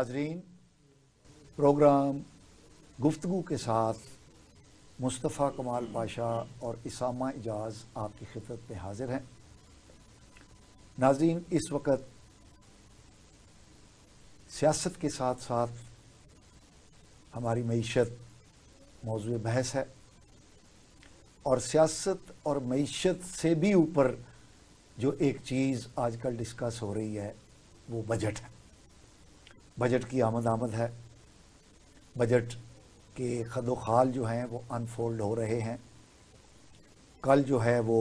नाजरीन, प्रोग्राम गुफ्तगू के साथ मुस्तफ़ा कमाल पाशा और इसामा इजाज़ आपकी खिदमत में हाजिर हैं। नाजरीन, इस वक्त सियासत के साथ साथ हमारी मईशत मौजूद बहस है और सियासत और मईशत से भी ऊपर जो एक चीज़ आजकल डिस्कस हो रही है वो बजट है। बजट की आमद है। बजट के खदो खाल जो हैं वो अनफोल्ड हो रहे हैं। कल जो है वो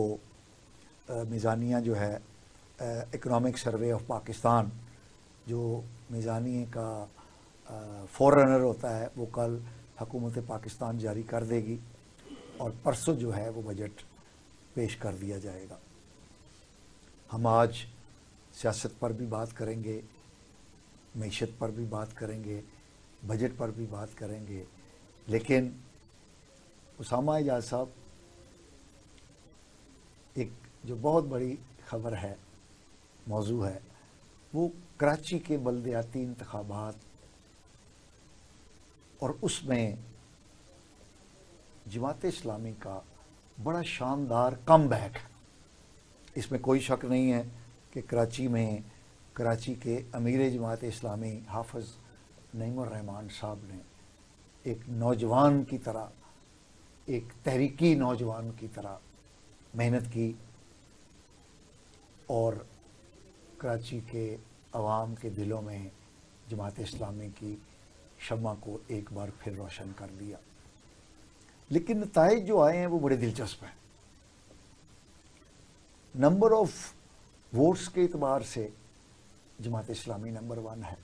मीज़ानिया जो है इकनॉमिक सर्वे ऑफ पाकिस्तान जो मीज़ानिया का फ़ोररनर होता है वो कल हुकूमत पाकिस्तान जारी कर देगी और परसों जो है वो बजट पेश कर दिया जाएगा। हम आज सियासत पर भी बात करेंगे, मईशत पर भी बात करेंगे, बजट पर भी बात करेंगे, लेकिन उसामा इजाज़ साहब, एक जो बहुत बड़ी ख़बर है, मौजू है, वो कराची के बल्दियाती इंतखाबात और उसमें जमात इस्लामी का बड़ा शानदार कमबैक है। इसमें कोई शक नहीं है कि कराची के अमीर जमात इस्लामी हाफिज़ नईमुर रहमान साहब ने एक नौजवान की तरह, एक तहरीकी नौजवान की तरह मेहनत की और कराची के अवाम के दिलों में जमात इस्लामी की शम्मा को एक बार फिर रोशन कर दिया। लेकिन नताइज जो आए हैं वो बड़े दिलचस्प हैं। नंबर ऑफ वोट्स के एतबार से जमात इस्लामी नंबर 1 है।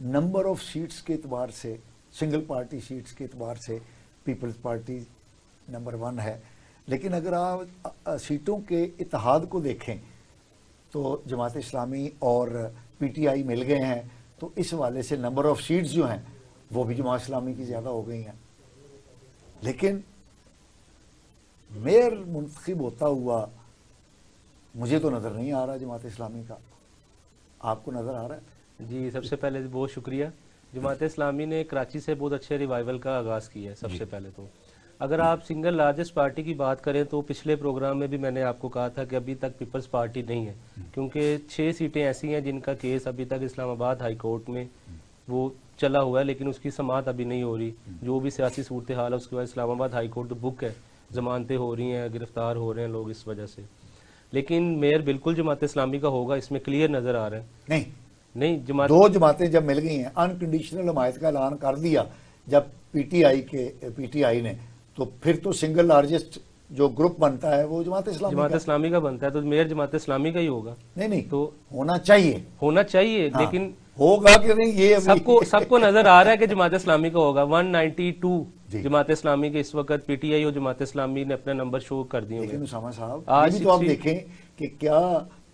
नंबर ऑफ सीट्स के एतबार से, सिंगल पार्टी सीट्स के एतबार से पीपल्स पार्टी नंबर 1 है। लेकिन अगर आप सीटों के इत्तेहाद को देखें तो जमात इस्लामी और पीटीआई मिल गए हैं, तो इस हवाले से नंबर ऑफ सीट्स जो हैं वो भी जमात इस्लामी की ज़्यादा हो गई हैं। लेकिन मेयर मुंतखब होता हुआ मुझे तो नज़र नहीं आ रहा जमात इस्लामी का। आपको नज़र आ रहा है? जी, सबसे पहले बहुत शुक्रिया। जमात इस्लामी ने कराची से बहुत अच्छे रिवाइवल का आगाज़ किया है। सबसे पहले तो अगर आप सिंगल लार्जेस्ट पार्टी की बात करें तो पिछले प्रोग्राम में भी मैंने आपको कहा था कि अभी तक पीपल्स पार्टी नहीं है, क्योंकि 6 सीटें ऐसी हैं जिनका केस अभी तक इस्लामाबाद हाई कोर्ट में वो चला हुआ है, लेकिन उसकी समाअत अभी नहीं हो रही। जो भी सियासी सूरत हाल है उसके बाद इस्लामाबाद हाई कोर्ट तो बुक है, जमानतें हो रही हैं, गिरफ्तार हो रहे हैं लोग इस वजह से। लेकिन मेयर बिल्कुल जमात इस्लामी का होगा, इसमें क्लियर नज़र आ रहा है। नहीं दो जमातें जब मिल गई हैं, अनकंडीशनल हमायत का ऐलान कर दिया जब पीटीआई ने, तो फिर तो सिंगल लार्जेस्ट जो ग्रुप बनता है वो जमात इस्लामी का बनता है, तो मेयर जमात इस्लामी का ही होगा। नहीं तो होना चाहिए हाँ, लेकिन होगा कि नहीं ये सबको नजर आ रहा है कि जमात इस्लामी का होगा। 192 जमात इस्लामी के इस वक्त पीटीआई और जमात इस्लामी ने अपना नंबर शो कर दिए। लेकिन उसामा साहब, आज भी तो आप देखें कि क्या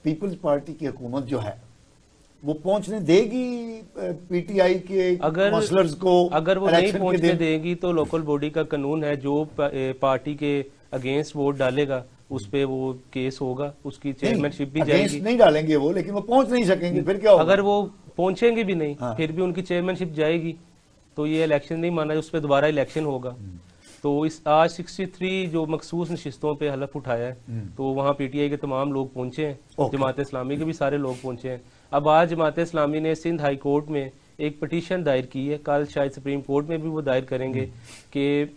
पीपल्स पार्टी की हुकूमत जो है वो पहुंचने देगी पीटीआई के काउंसलर्स को? अगर वो नहीं पहुंचने देगी तो लोकल बॉडी का कानून है, जो पार्टी के अगेंस्ट वोट डालेगा उस पे वो केस होगा, उसकी चेयरमैनशिप भी जाएगी। नहीं डालेंगे वो, लेकिन वो पहुंच नहीं सकेंगे, फिर क्या होगा? अगर वो पहुंचेंगे भी नहीं, फिर भी उनकी चेयरमैनशिप जाएगी, तो ये इलेक्शन नहीं माना, उस पर दोबारा इलेक्शन होगा। तो इस आज 63 जो मखसूस नशिस्तों पे हलफ उठाया है, तो वहाँ पीटीआई के तमाम लोग पहुंचे हैं, जमात इस्लामी के भी सारे लोग पहुंचे हैं। अब आज जमात इस्लामी ने सिंध हाई कोर्ट में एक पिटीशन दायर की है, कल शायद सुप्रीम कोर्ट में भी वो दायर करेंगे कि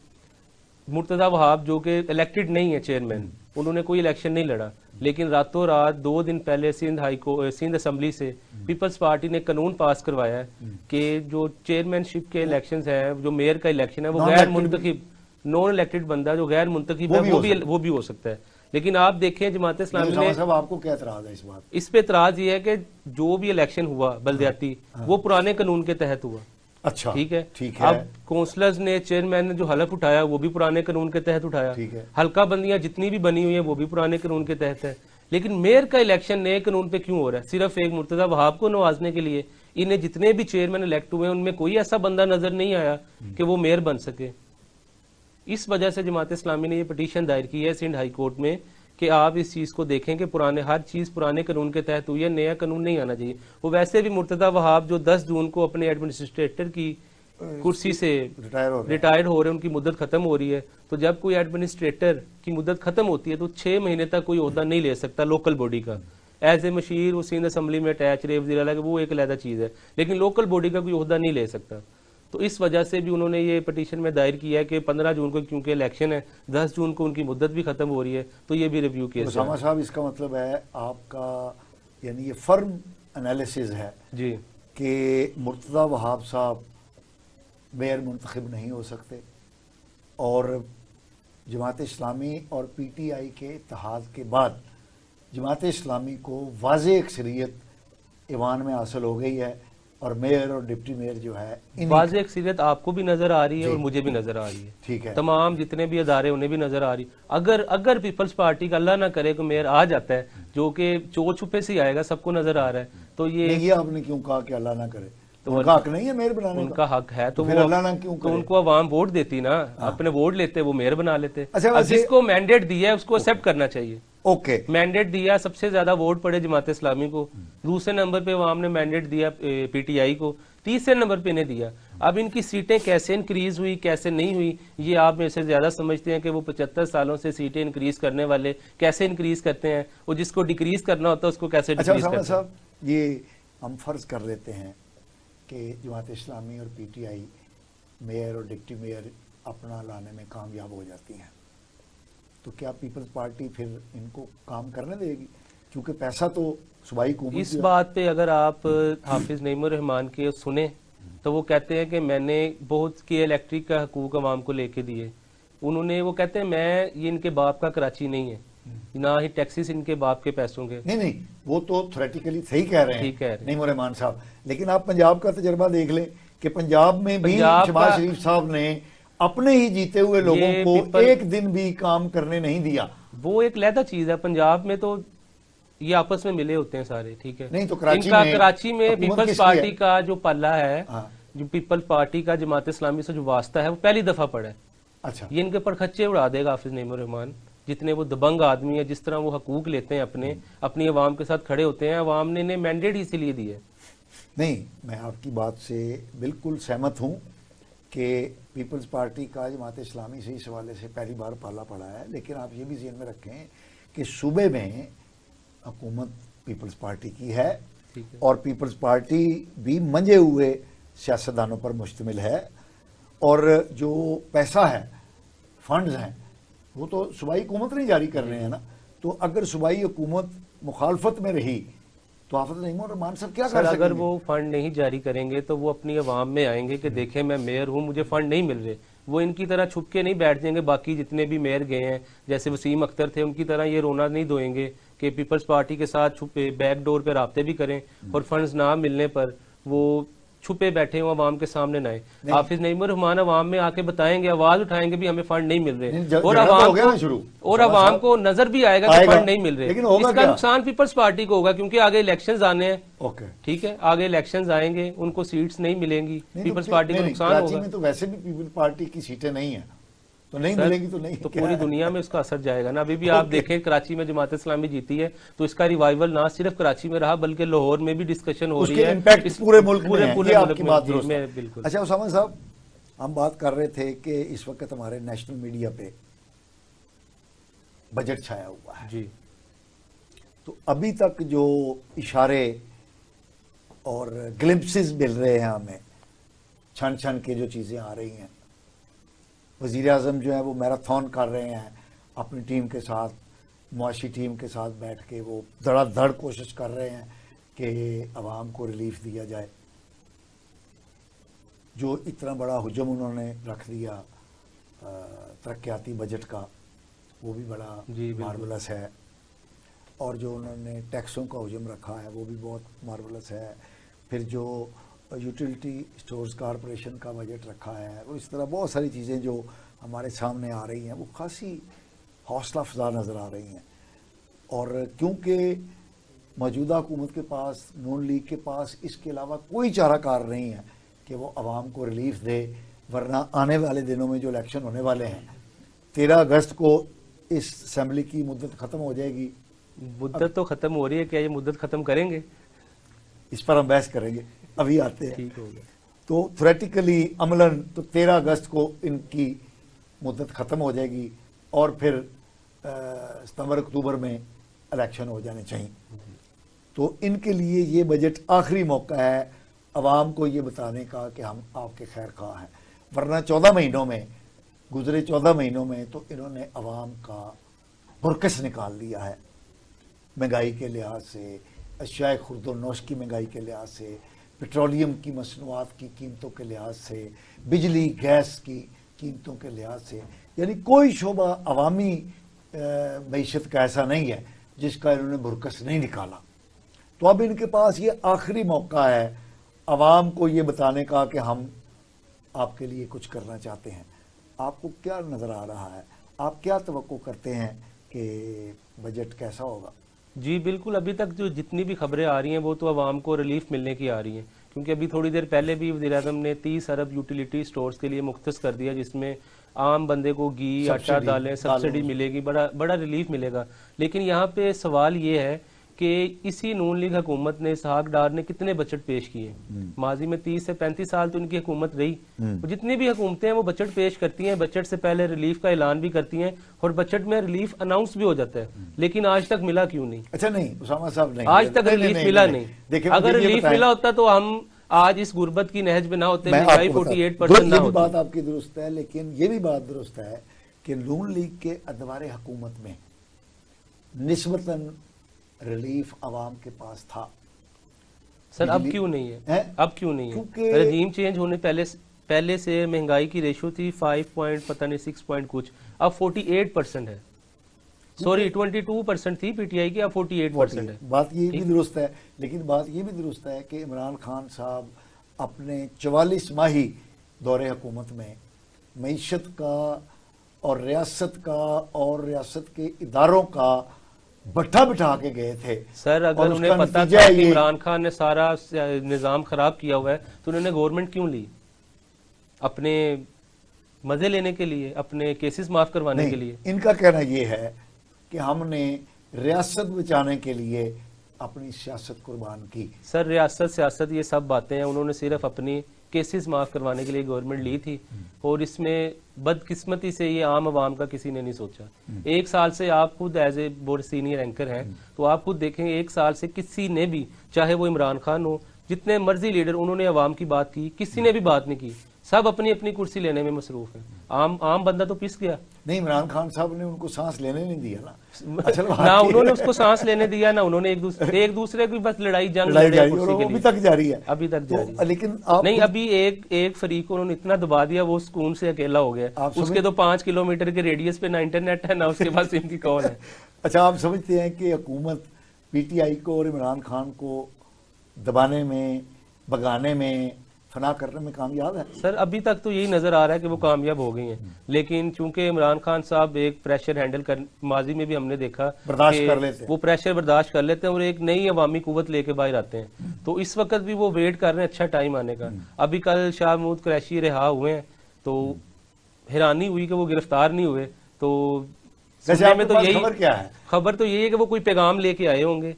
मुर्तज़ा वहाब जो कि इलेक्टेड नहीं है चेयरमैन, उन्होंने कोई इलेक्शन नहीं लड़ा, लेकिन रातों रात 2 दिन पहले सिंध असेंबली से पीपल्स पार्टी ने कानून पास करवाया है कि जो चेयरमैनशिप के इलेक्शंस हैं, जो मेयर का इलेक्शन है, वो गैर मुंतखब नॉन इलेक्टेड बंदा जो गैर मुंतखब है वो भी हो सकता है। लेकिन आप देखें जमात इस्लामी ने, आपको क्या एतराज है इस बात? इस पे एतराज ये है कि जो भी इलेक्शन हुआ बल्दियाती, वो पुराने कानून के तहत हुआ। अच्छा, ठीक है। अब काउंसलर्स ने, चेयरमैन ने जो हलफ उठाया वो भी पुराने कानून के तहत उठाया। हल्का बंदियां जितनी भी बनी हुई है वो भी पुराने कानून के तहत है। लेकिन मेयर का इलेक्शन नए कानून पे क्यों हो रहा है? सिर्फ एक मुर्तजा वहाब को नवाजने के लिए। इन्हें जितने भी चेयरमैन इलेक्ट हुए उनमें कोई ऐसा बंदा नजर नहीं आया कि वो मेयर बन सके। इस वजह से जमात इस्लामी ने ये पिटीशन दायर की है सिंध हाई कोर्ट में कि आप इस चीज़ को देखें कि पुराने हर चीज़ पुराने कानून के तहत हुई है, नया कानून नहीं आना चाहिए। वो वैसे भी मुर्तज़ा वहाब जो 10 जून को अपने एडमिनिस्ट्रेटर की कुर्सी से रिटायर हो रहे हैं, उनकी मुद्दत खत्म हो रही है, तो जब कोई एडमिनिस्ट्रेटर की मुद्दत खत्म होती है तो 6 महीने तक कोई ओहदा नहीं ले सकता लोकल बॉडी का। एज ए मशीर वो सिंध असम्बली में अटैच रहे, वज़ीर आला, वो एक अलग चीज़ है, लेकिन लोकल बॉडी का कोई ओहदा नहीं ले सकता। तो इस वजह से भी उन्होंने ये पटिशन में दायर किया है कि 15 जून को क्योंकि इलेक्शन है, 10 जून को उनकी मुद्दत भी खत्म हो रही है, तो ये भी रिव्यू केस है। उसामा साहब, इसका मतलब है आपका, यानी ये फर्म एनालिसिस है जी कि मुर्तज़ा वहाब साहब मेयर मुंतखब नहीं हो सकते और जमात इस्लामी और PTI के इत्तेहाद के बाद जमात इस्लामी को वाज़ेह अक्सरियत ईवान में हासिल हो गई है और मेयर और डिप्टी मेयर जो है वाज़ेह अक्सरियत आपको भी नजर आ रही है और मुझे भी नजर आ रही है। ठीक है, तमाम जितने भी अदारे उन्हें भी नजर आ रही। अगर पीपल्स पार्टी का अल्लाह ना करे कि मेयर आ जाता है, जो कि चोर छुपे से आएगा, सबको नजर आ रहा है, तो ये आपने क्यों कहा कि अल्लाह ना करे? तो उनका हक नहीं है मेयर बनाने उनका हक है, तो फिर वो अल्लाह ना क्यों करे? तो उनको अवाम वोट देती ना, अपने वोट लेते, वो मेयर बना लेते। अच्छा, अब जिसको मैंडेट दिया है उसको एक्सेप्ट करना चाहिए। ओके, मैंडेट दिया, सबसे ज्यादा वोट पड़े जमात इस्लामी को, दूसरे नंबर पे अवाम ने मैंडेट दिया PTI को, तीसरे नंबर पे इन्हें दिया। अब इनकी सीटें कैसे इंक्रीज हुई कैसे नहीं हुई, ये आप मेरे से ज्यादा समझते हैं कि वो 75 सालों से सीटें इंक्रीज करने वाले कैसे इंक्रीज करते हैं, वो जिसको डिक्रीज करना होता है उसको कैसे डिक्रीज करते हैं। साहब, ये हम फर्ज कर लेते हैं कि जमात इस्लामी और PTI मेयर और डिप्टी मेयर अपना लाने में कामयाब हो जाती हैं, तो क्या पीपल्स पार्टी फिर इनको काम करने देगी? क्योंकि पैसा तो सूबाई हुकूमत। इस बात पे अगर आप हाफिज नईमुर रहमान के सुने तो वो कहते हैं कि मैंने बहुत के इलेक्ट्रिक का हकूक अवाम को लेके दिए। उन्होंने, वो कहते हैं मैं, ये इनके बाप का कराची नहीं है, ना ही टैक्सीस इनके बाप के पैसों के। नहीं, वो तो थ्योरेटिकली सही कह रहे हैं, ठीक है नईमुर रहमान साहब, लेकिन आप पंजाब का तजर्बा देख लें कि पंजाब में भी शहबाज शरीफ साहब ने अपने ही जीते हुए लोगों को एक दिन भी काम करने नहीं दिया। वो एक लहदा चीज है। पंजाब में तो ये आपस में मिले होते हैं सारे, ठीक है, नहीं तो कराची में पीपल्स पार्टी का जो पल्ला है, जो पीपल्स पार्टी का जमात इस्लामी से जो वास्ता है, वो पहली दफा पड़ा है। अच्छा, ये इनके पर खच्चे उड़ा देगा हाफिज नईमुर रहमान, जितने वो दबंग आदमी है, जिस तरह वो हकूक लेते हैं अपनी अवाम के साथ खड़े होते हैं। अवाम ने इन्हें मैंडेट ही इसीलिए दिए। नहीं, मैं आपकी बात से बिल्कुल सहमत हूँ कि पीपल्स पार्टी का जमात इस्लामी से इस हवाले से पहली बार पाला पड़ा है, लेकिन आप ये भी ज़हन में रखें कि सूबे में हुकूमत पीपल्स पार्टी की है और पीपल्स पार्टी भी मंजे हुए सियासतदानों पर मुश्तमिल है और जो पैसा है, फंड्स हैं, वो तो सूबाई हुकूमत नहीं जारी कर रहे हैं ना। तो अगर सूबाई हुकूमत मुखालफत में रही तो हाफिज नईमुर रहमान साहब क्या कर सकेंगे? अगर वो फंड नहीं जारी करेंगे तो वो अपनी अवाम में आएंगे कि देखें मैं मेयर हूँ, मुझे फंड नहीं मिल रहे। वो इनकी तरह छुप के नहीं बैठ जाएंगे, बाकी जितने भी मेयर गए हैं जैसे वसीम अख्तर थे, उनकी तरह ये रोना नहीं धोएंगे कि पीपल्स पार्टी के साथ छुपे बैकडोर पे राब्ते भी करें और फंड्स ना मिलने पर वो छुपे बैठे हो, अवाम के सामने ना आए। हाफिज नईमुर रहमान अवाम में आके बताएंगे, आवाज उठाएंगे भी हमें फंड नहीं मिल रहे, और अवाम को नजर भी आएगा कि फंड नहीं मिल रहे। इसका नुकसान पीपल्स पार्टी को होगा क्योंकि आगे इलेक्शंस आने हैं। ठीक है, आगे इलेक्शंस आएंगे, उनको सीट्स नहीं मिलेंगी, पीपल्स पार्टी को नुकसान होगा। तो वैसे भी पीपल्स पार्टी की सीटें नहीं है, तो नहीं मिलेगी तो नहीं, तो पूरी दुनिया में इसका असर जाएगा ना। अभी भी आप देखें कराची में जमात इस्लामी जीती है तो इसका रिवाइवल ना सिर्फ कराची में रहा बल्कि लाहौर में भी डिस्कशन हो रही है, इम्पैक्ट पूरे मुल्क में है। पूरे आपकी बात दुरुस्त है। बिल्कुल। अच्छा उसामा साहब, हम बात कर रहे थे कि इस वक्त हमारे नेशनल मीडिया पे बजट छाया हुआ है जी, तो अभी तक जो इशारे और ग्लिम्पसेस मिल रहे हैं हमें, छन छन के जो चीज़ें आ रही हैं, वज़ीर आज़म जो है वो मैराथन कर रहे हैं अपनी टीम के साथ, मुआशी टीम के साथ बैठ के वो धड़ाधड़ कोशिश कर रहे हैं कि आवाम को रिलीफ दिया जाए। जो इतना बड़ा हुजम उन्होंने रख दिया तरक्याती बजट का, वो भी बड़ा मार्वलस है, और जो उन्होंने टैक्सों का हुजम रखा है वो भी बहुत मार्वलस है। फिर जो यूटिलिटी स्टोर्स कॉरपोरेशन का बजट रखा है, वो इस तरह बहुत सारी चीज़ें जो हमारे सामने आ रही हैं वो खासी हौसला अफजा नज़र आ रही हैं। और क्योंकि मौजूदा हुकूमत के पास, नून लीग के पास इसके अलावा कोई चाराकार नहीं है कि वो आवाम को रिलीफ दे, वरना आने वाले दिनों में जो इलेक्शन होने वाले हैं, 13 अगस्त को इस असेंबली की मुद्दत ख़त्म हो जाएगी? मुद्दत तो ख़त्म हो रही है, क्या ये मुद्दत ख़त्म करेंगे? इस पर हम बहस करेंगे, अभी आते हैं। ठीक हो गया। तो थ्योरेटिकली अमलन तो 13 अगस्त को इनकी मुद्दत ख़त्म हो जाएगी और फिर सितंबर अक्टूबर में इलेक्शन हो जाने चाहिए। तो इनके लिए ये बजट आखिरी मौका है अवाम को ये बताने का कि हम आपके खैर खा हैं, वरना 14 महीनों में, गुजरे 14 महीनों में तो इन्होंने अवाम का बुरकस निकाल दिया है। महंगाई के लिहाज से, अशियाए खुर्द-ओ-नोश की महंगाई के लिहाज से, पेट्रोलियम की मसनूआत की कीमतों के लिहाज से, बिजली गैस की कीमतों के लिहाज से, यानी कोई शोबा अवामी मईशत का ऐसा नहीं है जिसका इन्होंने बुरकस नहीं निकाला। तो अब इनके पास ये आखिरी मौका है अवाम को ये बताने का कि हम आपके लिए कुछ करना चाहते हैं। आपको क्या नज़र आ रहा है, आप क्या तवक्को करते हैं कि बजट कैसा होगा? जी बिल्कुल, अभी तक जो जितनी भी खबरें आ रही हैं वो तो आवाम को रिलीफ मिलने की आ रही हैं, क्योंकि अभी थोड़ी देर पहले भी वज़ीर-ए-आज़म ने 30 अरब यूटिलिटी स्टोर्स के लिए मुख्तस कर दिया, जिसमें आम बंदे को घी, आटा, दालें सब्सिडी मिलेगी, बड़ा रिलीफ मिलेगा। लेकिन यहाँ पे सवाल ये है कि इसी नून लीग हुकूमत ने, इसहाक डार ने कितने बजट पेश किए? माजी में 30 से 35 साल तो इनकी हुकूमत रही। तो जितनी भी हुकूमतें हैं वो बजट पेश करती हैं, बजट से पहले रिलीफ का ऐलान भी करती हैं और बजट में रिलीफ अनाउंस भी हो जाता है, लेकिन आज तक मिला क्यों नहीं? अच्छा नहीं उसामा साहब, नहीं आज तक रिलीफ मिला नहीं। अगर रिलीफ मिला होता तो हम आज इस गुर्बत की नहज में ना होते, महंगाई 48% ना होती। बात आपकी दुरुस्त है, लेकिन ये भी बात दुरुस्त है कि नून लीग के अदवारे हुकूमत में निस्बतन रिलीफ आवाम के पास था। सर अब क्यों नहीं है? अब क्यों नहीं है? रजीम चेंज होने पहले से महंगाई की रेशो थी 5 पॉइंट पता नहीं 6 पॉइंट कुछ, अब 48% है। सॉरी 22% थी पीटीआई की, अब 48% है। बात ये भी दुरुस्त है, लेकिन बात ये भी दुरुस्त है कि इमरान खान साहब अपने 44 माही दौरे हुकूमत में मईशत का और रियासत के इदारों का भट्ठा बिठा के गए थे। सर अगर उन्हें पता था कि इमरान खान ने सारा निजाम खराब किया हुआ है तो उन्होंने गवर्नमेंट क्यों ली? अपने मजे लेने के लिए, अपने केसेस माफ करवाने के लिए? इनका कहना यह है कि हमने रियासत बचाने के लिए अपनी सियासत कुर्बान की। सर रियासत सियासत ये सब बातें हैं, उन्होंने सिर्फ अपनी केसेस माफ करवाने के लिए गवर्नमेंट ली थी और इसमें बदकिस्मती से ये आम आवाम का किसी ने नहीं सोचा। एक साल से आप खुद as a board senior anchor हैं तो आप खुद देखेंगे एक साल से किसी ने भी, चाहे वो इमरान खान हो, जितने मर्जी लीडर, उन्होंने आवाम की बात की? किसी ने भी बात नहीं की। सब अपनी अपनी कुर्सी लेने में मसरूफ है। आम बंदा तो पिस गया। नहीं, इमरान खान साहब ने उनको सांस लेने नहीं दिया ना उन्होंने उसको सांस लेने दिया, ना उन्होंने एक दूसरे की बस लड़ाई लड़े अभी तक जारी है, अभी तक जारी है। लेकिन नहीं, अभी एक फरीक को उन्होंने इतना दबा दिया वो सुकून से अकेला हो गया। उसके तो 5 किलोमीटर के रेडियस पे ना इंटरनेट है, ना उसके पास इनकी कॉल है। अच्छा, आप समझते हैं कि हुकूमत पीटीआई को और इमरान खान को दबाने में, भगाने में, फना करने में कामयाब है? सर अभी तक तो यही नजर आ रहा है कि वो कामयाब हो गई हैं, लेकिन चूंकि इमरान खान साहब एक प्रेशर हैंडल कर, माजी में भी हमने देखा बर्दाश्त कर लेते हैं, वो प्रेशर बर्दाश्त कर लेते हैं और एक नई अवामी कुव्वत लेके बाहर आते हैं। तो इस वक्त भी वो वेट कर रहे हैं अच्छा टाइम आने का। अभी कल शाह महमूद कुरैशी रिहा हुए हैं तो हैरानी हुई कि वो गिरफ्तार नहीं हुए। तो में तो यही खबर तो यही है कि वो कोई पैगाम लेके आए होंगे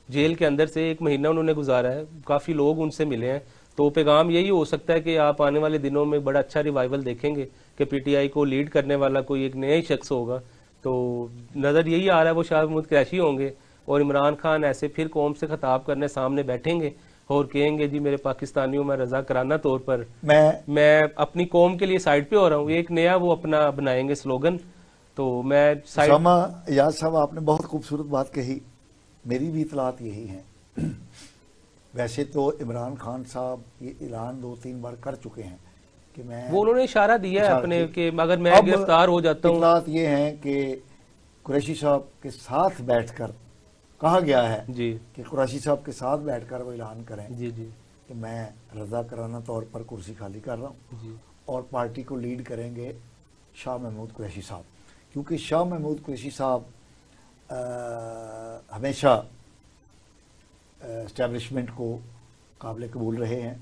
जेल के अंदर से। 1 महीना उन्होंने गुजारा है, काफी लोग उनसे मिले हैं, तो पैगाम यही हो सकता है कि आप आने वाले दिनों में बड़ा अच्छा रिवाइवल देखेंगे कि पीटीआई को लीड करने वाला कोई एक नया ही शख्स होगा। तो नज़र यही आ रहा है वो शाह महमूद कुरैशी होंगे और इमरान खान ऐसे फिर कौम से खिताब करने सामने बैठेंगे और कहेंगे जी मेरे पाकिस्तानियों में रजा कराना तौर पर मैं अपनी कौम के लिए साइड पे हो रहा हूँ। एक नया वो अपना बनाएंगे स्लोगन। तो मैं याद साहब आपने बहुत खूबसूरत बात कही, मेरी भी इतलात यही है। वैसे तो इमरान खान साहब ये ऐलान 2-3 बार कर चुके हैं कि मैं, वो उन्होंने इशारा दिया है अपने कि अगर मैं गिरफ्तार हो जाता हूं। इतलात ये हैं कि कुरैशी साहब के साथ बैठकर कहा गया है जी कि कुरैशी साहब के साथ बैठकर वो ऐलान करें जी जी कि मैं रजा कराना तौर पर कुर्सी खाली कर रहा हूँ और पार्टी को लीड करेंगे शाह महमूद कुरैशी साहब। क्योंकि शाह महमूद कुरैशी साहब हमेशा एस्टेब्लिशमेंट को काबिल कबूल रहे हैं,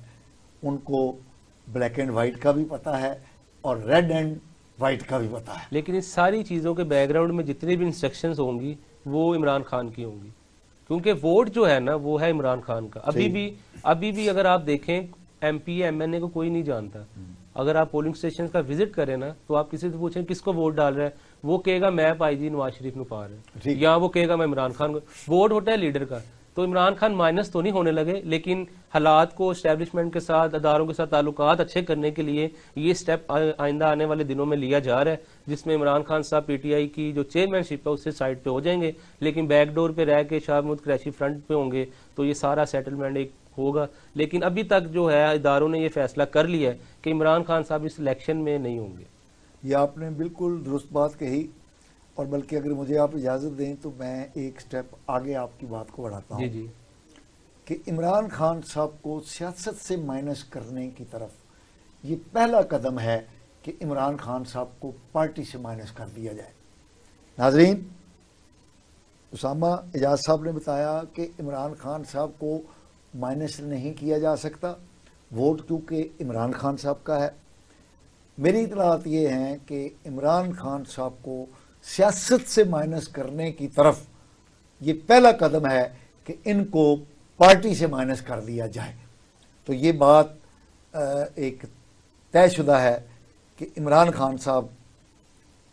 उनको ब्लैक एंड वाइट का भी पता है और रेड एंड वाइट का भी पता है। लेकिन इस सारी चीज़ों के बैकग्राउंड में जितनी भी इंस्ट्रक्शंस होंगी वो इमरान खान की होंगी, क्योंकि वोट जो है ना वो है इमरान खान का। अभी भी अगर आप देखें MP MNA को कोई नहीं जानता। अगर आप पोलिंग स्टेशन का विजिट करें ना तो आप किसी से पूछें किसको वोट डाल रहा है, वो कहेगा मैं भाई जी नवाज शरीफ ਨੂੰ पा रहा है, या वो कहेगा मैं इमरान खान को। वोट होता है लीडर का। तो इमरान खान माइनस तो नहीं होने लगे, लेकिन हालात को एस्टेब्लिशमेंट के साथ, अदारों के साथ ताल्लुकात अच्छे करने के लिए ये स्टेप आइंदा आने वाले दिनों में लिया जा रहा है, जिसमें इमरान खान साहब PTI की जो चेयरमैनशिप है उससे साइड पे हो जाएंगे, लेकिन बैकडोर पे रह के शाह महमूद कुरैशी फ्रंट पे होंगे, तो ये सारा सेटलमेंट एक होगा। लेकिन अभी तक जो है इदारों ने ये फैसला कर लिया है कि इमरान खान साहब इस इलेक्शन में नहीं होंगे। ये आपने बिल्कुल दुरुस्त बात कही, और बल्कि अगर मुझे आप इजाज़त दें तो मैं एक स्टेप आगे आपकी बात को बढ़ाता हूँ जी कि इमरान खान साहब को सियासत से माइनस करने की तरफ ये पहला कदम है कि इमरान खान साहब को पार्टी से माइनस कर दिया जाए। नाजरीन, उसामा एजाज साहब ने बताया कि इमरान खान साहब को माइनस नहीं किया जा सकता, वोट क्योंकि इमरान खान साहब का है। मेरी इतलात ये हैं कि इमरान खान साहब को सियासत से माइनस करने की तरफ ये पहला कदम है कि इनको पार्टी से माइनस कर दिया जाए। तो ये बात एक तयशुदा है कि इमरान खान साहब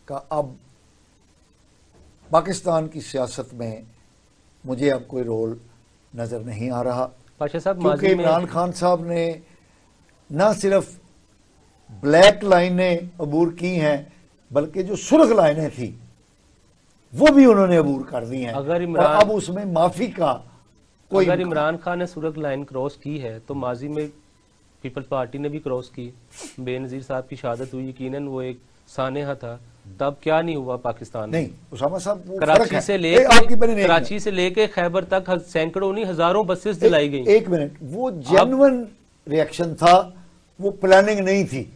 का अब पाकिस्तान की सियासत में मुझे अब कोई रोल नज़र नहीं आ रहा, पाशा साहब, क्योंकि इमरान खान साहब ने ना सिर्फ ब्लैक लाइनें अबूर की हैं, बल्कि जो सुर्ख लाइनें थी वो भी उन्होंने अबूर कर दी हैं। अगर और अब उसमें माफी का कोई, अगर इमरान खान ने सुर्ख लाइन क्रॉस की है तो माजी में पीपल्स पार्टी ने भी क्रॉस की। बेनजीर साहब की शहादत हुई, यकीनन वो एक सानेहा था, तब क्या नहीं हुआ पाकिस्तान में? नहीं उसामा साहब, वो कराची से लेके खैबर तक सैकड़ों नहीं हजारों बसेस दिलाई गई। एक मिनट, वो जेन्युइन रिएक्शन था, वो प्लानिंग नहीं थी।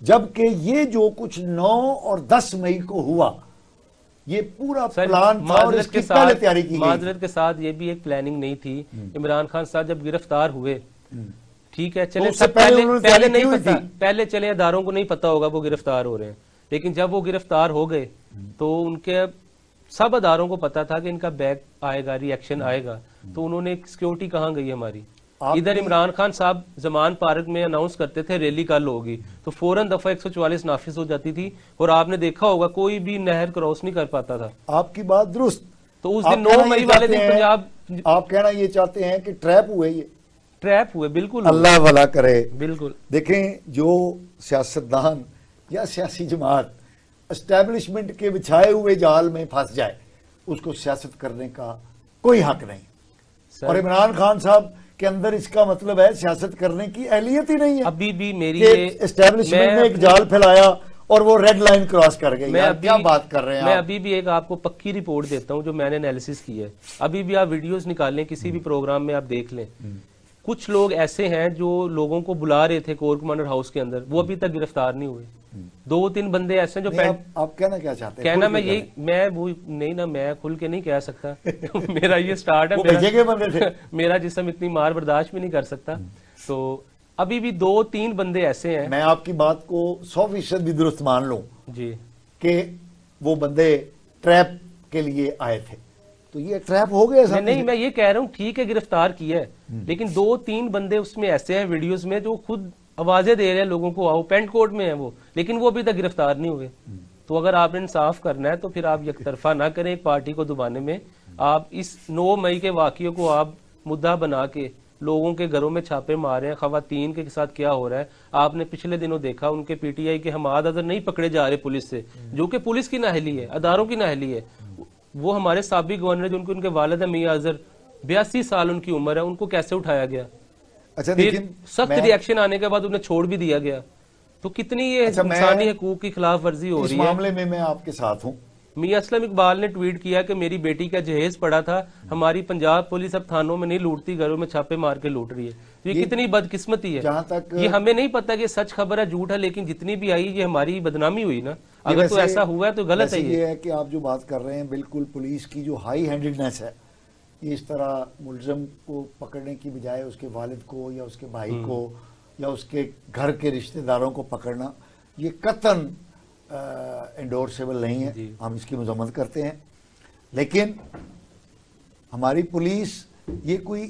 जबकि ये जो कुछ 9 और 10 मई को हुआ ये पूरा प्लान था और इसकी पहले तैयारी की गई। माजरत के साथ ये भी एक प्लानिंग नहीं थी। इमरान खान साहब जब गिरफ्तार हुए, ठीक है चले, तो पहले नहीं पता, पहले चले अदारों को नहीं पता होगा वो गिरफ्तार हो रहे हैं, लेकिन जब वो गिरफ्तार हो गए तो उनके सब अदारों को पता था कि इनका बैक आएगा, रिएक्शन आएगा। तो उन्होंने सिक्योरिटी कहाँ गई हमारी? इधर इमरान खान साहब जमान पार्क में अनाउंस करते थे रैली कल होगी, तो फौरन दफा 144 नाफिज हो जाती थी, और आपने देखा होगा कोई भी नहर क्रॉस नहीं कर पाता था। आपकी बात दुरुस्त। तो उस दिन 9 मई वाले दिन पंजाब, आप कहना ये चाहते हैं कि ट्रैप हुए, ये ट्रैप हुए, बिल्कुल अल्लाह भला करे। बिल्कुल देखें, जो सियासतदान या सियासी जमात एस्टेब्लिशमेंट के बिछाए हुए जाल में फंस जाए उसको सियासत करने का कोई हक नहीं। और इमरान खान साहब के अंदर इसका मतलब है सियासत करने की अहलियत ही नहीं है। अभी भी मेरी एस्टेब्लिशमेंट ने एक जाल फैलाया और वो रेड लाइन क्रॉस कर गई। क्या बात कर रहे हैं मैं अभी भी एक आपको पक्की रिपोर्ट देता हूं जो मैंने एनालिसिस की है। अभी भी आप वीडियोस निकालें, किसी भी प्रोग्राम में आप देख लें, कुछ लोग ऐसे हैं जो लोगों को बुला रहे थे कोर कमांडर हाउस के अंदर, वो अभी तक गिरफ्तार नहीं हुए। 2-3 बंदे ऐसे हैं जो आप कहना क्या चाहते हैं? कहना मैं यही, मैं वो नहीं ना, मैं खुल के नहीं कह सकता मेरा ये स्टार्ट है, मेरा जिस्म इतनी मार बर्दाश्त भी नहीं कर सकता। तो अभी भी 2-3 बंदे ऐसे हैं। मैं आपकी बात को 100% भी दुरुस्त मान लूं जी कि वो बंदे ट्रैप के लिए आए थे, तो ये ट्रैप हो गया। नहीं, मैं ये कह रहा हूँ ठीक है गिरफ्तार किया है, लेकिन 2-3 बंदे उसमें ऐसे हैं वीडियोस में जो खुद आवाजें दे रहे हैं लोगों को, आओ, पेंट कोट में है वो, लेकिन वो अभी तक गिरफ्तार नहीं हुए। तो अगर आपने इंसाफ करना है तो फिर आप यकतरफा ना करें एक पार्टी को दबाने में। आप इस 9 मई के वाकये को आप मुद्दा बना के लोगों के घरों में छापे मारे हैं, खवातीन के साथ क्या हो रहा है। आपने पिछले दिनों देखा उनके PTI के हमाद अदर नहीं पकड़े जा रहे पुलिस से, जो कि पुलिस की नाहली है, अदारों की नाहली है। वो हमारे साबिक गवर्नर जो उनके वालिद मियां अजहर 82 साल उनकी उम्र है, उनको कैसे उठाया गया? अच्छा, फिर सख्त रिएक्शन आने के बाद उन्हें छोड़ भी दिया गया। तो कितनी ये इंसानी हकूक की खिलाफ वर्जी हो रही है। इस मामले में मैं आपके साथ हूं। मियां असलम इकबाल ने ट्वीट किया कि मेरी बेटी का जहेज पड़ा था, हमारी पंजाब पुलिस अब थानों में नहीं लूटती, घरों में छापे मार के लूट रही है। तो ये कितनी बदकिस्मती है। जहां तक ये हमें नहीं पता कि सच खबर है झूठ है, लेकिन जितनी भी आई ये हमारी बदनामी हुई ना। अगर तो ऐसा हुआ है तो गलत है। ये है कि आप जो बात कर रहे हैं बिल्कुल पुलिस की जो हाई हैंडेडनेस है, ये इस तरह मुलजम को पकड़ने की बजाय उसके वालिद को या उसके भाई को या उसके घर के रिश्तेदारों को पकड़ना, ये कतन इंडोर्सेबल नहीं है, हम इसकी मजम्मत करते हैं। लेकिन हमारी पुलिस ये कोई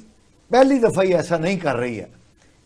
पहली दफ़ा ही ऐसा नहीं कर रही है,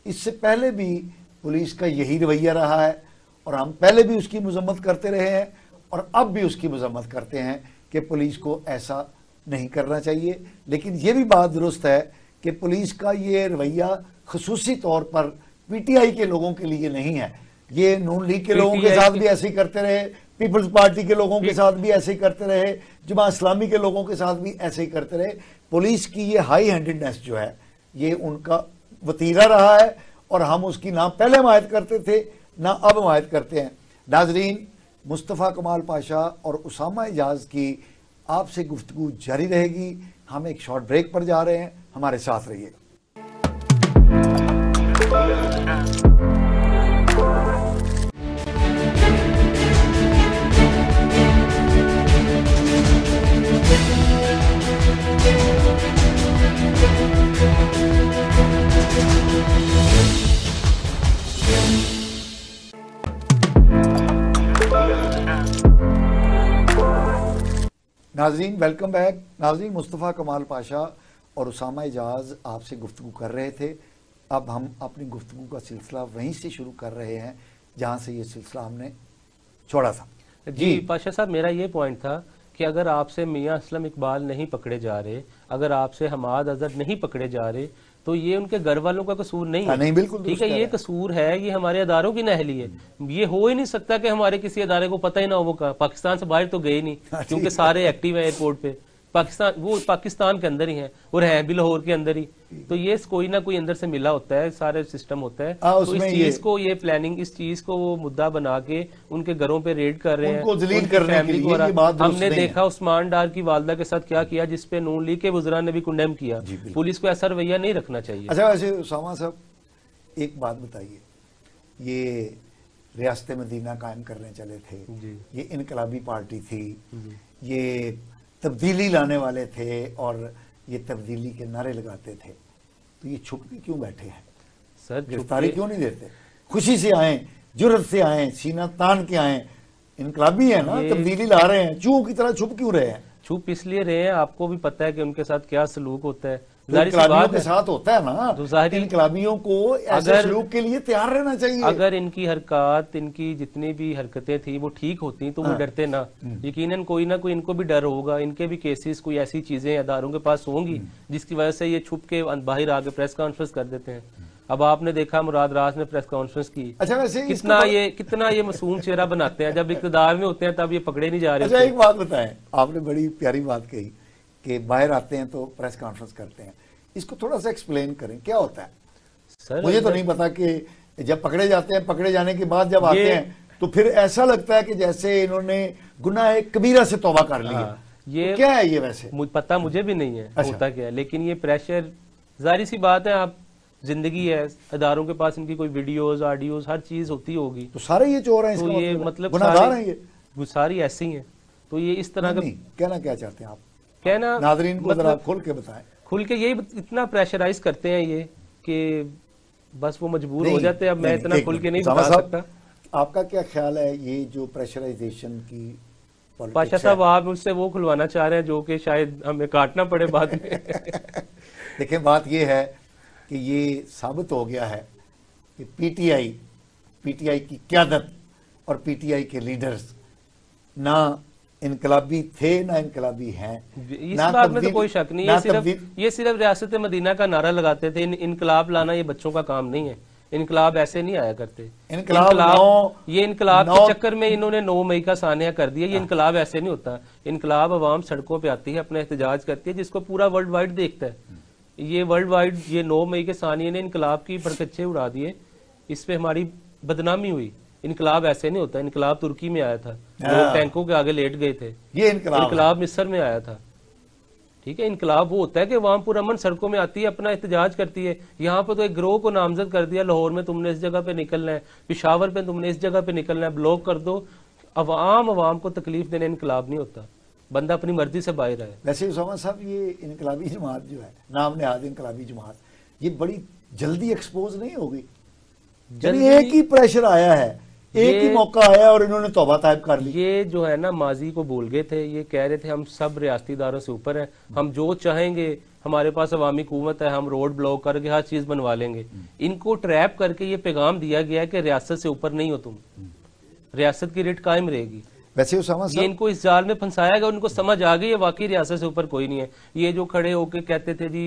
इससे पहले भी पुलिस का यही रवैया रहा है और हम पहले भी उसकी मजम्मत करते रहे हैं और अब भी उसकी मजम्मत करते हैं कि पुलिस को ऐसा नहीं करना चाहिए। लेकिन ये भी बात दुरुस्त है कि पुलिस का ये रवैया खसूसी तौर पर पीटीआई के लोगों के लिए नहीं है, ये नून लीग के लोगों के साथ भी ऐसे ही करते रहे, पीपल्स पार्टी के लोगों के साथ भी ऐसे ही करते रहे, जमात इस्लामी के लोगों के साथ भी ऐसे ही करते रहे। पुलिस की ये हाई हैंडेडनेस जो है ये उनका वतीरा रहा है और हम उसकी ना पहले हिमायत करते थे ना अब हिमायत करते हैं। नाजरीन, मुस्तफ़ा कमाल पाशा और उसामा एजाज की आपसे गुफ्तगू जारी रहेगी। हम एक शॉर्ट ब्रेक पर जा रहे हैं, हमारे साथ रहिए। नाज़रीन वेलकम बैक। नाज़रीन, मुस्तफ़ा कमाल पाशा और उसामा एजाज आपसे गुफ्तगू कर रहे थे। अब हम अपनी गुफ्तगू का सिलसिला वहीं से शुरू कर रहे हैं जहां से ये सिलसिला हमने छोड़ा था। जी पाशा साहब, मेरा ये पॉइंट था कि अगर आपसे मियां असलम इकबाल नहीं पकड़े जा रहे, अगर आपसे हमाद अजहर नहीं पकड़े जा रहे, तो ये उनके घर वालों का कसूर नहीं है। नहीं, बिल्कुल ठीक है, ये कसूर है, ये हमारे अदारों की नाअहली है। ये हो ही नहीं सकता कि हमारे किसी अदारे को पता ही ना हो, वो पाकिस्तान से बाहर तो गए नहीं, क्योंकि सारे एक्टिव है एयरपोर्ट पे, पाकिस्तान वो पाकिस्तान के अंदर ही हैं और हैं भी लाहौर के अंदर ही। तो ये कोई ना कोई अंदर से मिला होता है, सारे सिस्टम होता है। तो इस चीज को, ये प्लानिंग, इस चीज को वो मुद्दा बना के उनके घरों पे रेड कर रहे हैं, फैमिली को। हमने देखा उस्मान डार की वालदा के साथ क्या किया, जिसपे नून लीग के वज़रा ने भी कंडेम किया। पुलिस को ऐसा रवैया नहीं रखना चाहिए। अच्छा, वैसे उसामा साहब एक बात बताइए, ये रियासत मदीना कायम करने चले थे, ये इनकलाबी पार्टी थी, ये तब्दीली लाने वाले थे और ये तब्दीली के नारे लगाते थे, तो ये छुप के क्यों बैठे हैं? सर गिरफ्तारी क्यों नहीं देते? खुशी से आए, जुर्रत से आए, सीना तान के आए, इनकलाबी है ना, तब्दीली ला रहे हैं, चूहों की तरह छुप क्यों रहे हैं? छुप इसलिए रहे हैं, आपको भी पता है कि उनके साथ क्या सलूक होता है। इनकलाबियों के साथ होता है ना, तो इनकलाबियों को ऐसे सलूक के लिए तैयार रहना चाहिए। अगर इनकी हरकत, इनकी जितनी भी हरकतें थी वो ठीक होती तो वो डरते ना। यकीनन कोई ना कोई इनको भी डर होगा, इनके भी केसेस, कोई ऐसी चीजें अदारों के पास होंगी जिसकी वजह से ये छुप के बाहर आके प्रेस कॉन्फ्रेंस कर देते हैं। अब आपने देखा मुराद राज ने प्रेस कॉन्फ्रेंस की। अच्छा, वैसे कितना ये मासूम चेहरा बनाते हैं, जब इक़्तिदार में होते हैं तब ये पकड़े नहीं जा रहे। अच्छा, एक बात बताएं, आपने बड़ी प्यारी बात कही कि बाहर आते हैं तो प्रेस कॉन्फ्रेंस करते हैं, इसको थोड़ा सा एक्सप्लेन करें, क्या होता है? सर मुझे तो नहीं पता कि जब पकड़े जाते हैं, पकड़े जाने के बाद जब आते हैं तो फिर ऐसा लगता है कि जैसे इन्होंने गुनाह कबीरा से तौबा कर लिया। ये तो क्या है ये? वैसे पता मुझे भी नहीं है होता क्या है, लेकिन ये प्रेशर, जाहिर सी बात है, आप जिंदगी है, अदारों के पास इनकी कोई वीडियोस, ऑडियोस, हर चीज होती होगी, तो सारे ये चोर हैं, तो ये मतलब गुनाहगार हैं, ये सारी ऐसी हैं। तो ये इस तरह का कहना क्या चाहते हैं आप? कहना नाज़रीन को जरा खोल के बताएं। खुल के यही इतना प्रेशराइज करते हैं ये कि बस वो मजबूर हो जाते हैं। अब मैं इतना खुल के नहीं बता सकता। आपका क्या ख्याल है ये जो प्रेशराइजेशन की पाशा साहब, आप मुझसे वो खुलवाना चाह रहे हैं जो कि शायद हमें काटना पड़े बाद में। देखिए, बात ये है कि ये साबित हो गया है कि पीटीआई की क़यादत और पीटीआई के लीडर्स ना इनकलाबी थे ना इनकलाबी हैं। इस बात में तो कोई शक नहीं है। ये सिर्फ रियासत मदीना का नारा लगाते थे। इनकलाब लाना ये बच्चों का काम नहीं है। इनकलाब ऐसे नहीं आया करते। ये इनकलाब के चक्कर में इन्होंने 9 मई का सानिया कर दिया। ये इनकलाब ऐसे नहीं होता। इनकलाब अवाम सड़कों पे आती है, अपना एहतजाज करती है, जिसको पूरा वर्ल्ड वाइड देखता है। ये वर्ल्ड वाइड, ये 9 मई के सानिया ने इनकलाब की परकच्चे उड़ा दिए, इस पे हमारी बदनामी हुई। इनकलाब ऐसे नहीं होता। इनकलाब तुर्की में आया था, लोग टैंकों के आगे लेट गए थे। ये इनकलाब मिस्र में आया था। ठीक है, इनकलाब वो होता है कि वहां पुरअमन सड़कों में आती है, अपना एहतजाज करती है। यहाँ पे तो एक गिरोह को नामजद कर दिया, लाहौर में तुमने इस जगह पे निकलना है, पिशावर पे तुमने इस जगह पे निकलना है, ब्लॉक कर दो। अवाम को तकलीफ देने इनकलाब नहीं होता, बंदा अपनी मर्जी से बाहर आए। वैसे उसामा साहब, ये इनकलाबी जमात जो है, नाम नेहाद इनकलाबी जमात, ये बड़ी जल्दी एक्सपोज नहीं होगी? एक ही प्रेशर आया है, एक ही मौका आया और इन्होंने तौबा तायब कर ली। ये जो है ना माजी को भूल गए थे, ये कह रहे थे हम सब रियासती इदारों से ऊपर हैं, हम जो चाहेंगे, हमारे पास अवामी हुकूमत है, हम रोड ब्लॉक करके हर चीज बनवा लेंगे। इनको ट्रैप करके ये पैगाम दिया गया है कि रियासत से ऊपर नहीं हो तुम, रियासत की रेट कायम रहेगी। वैसे उसामा ये इनको इस जाल में फंसाया गया, उनको समझ आ गई है वाकई रियासत से ऊपर कोई नहीं है। ये जो खड़े होके कहते थे जी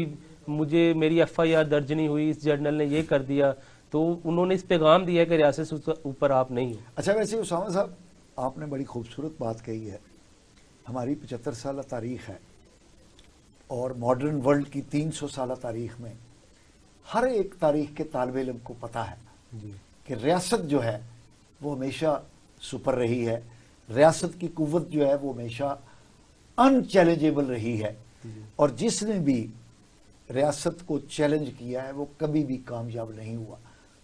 मुझे मेरी FIR दर्ज नहीं हुई, इस जर्नल ने ये कर दिया, तो उन्होंने इस पैगाम दिया कि रियासत से ऊपर आप नहीं हो। अच्छा, वैसे उसामा साहब आपने बड़ी खूबसूरत बात कही है। हमारी 75 साल तारीख है और मॉडर्न वर्ल्ड की 300 साल तारीख में हर एक तारीख के तालिब इल्म को पता है कि रियासत जो है वो हमेशा सुपर रही है, रियासत की कुव्वत जो है वो हमेशा अनचैलेंजेबल रही है, और जिसने भी रियासत को चैलेंज किया है वो कभी भी कामयाब नहीं हुआ।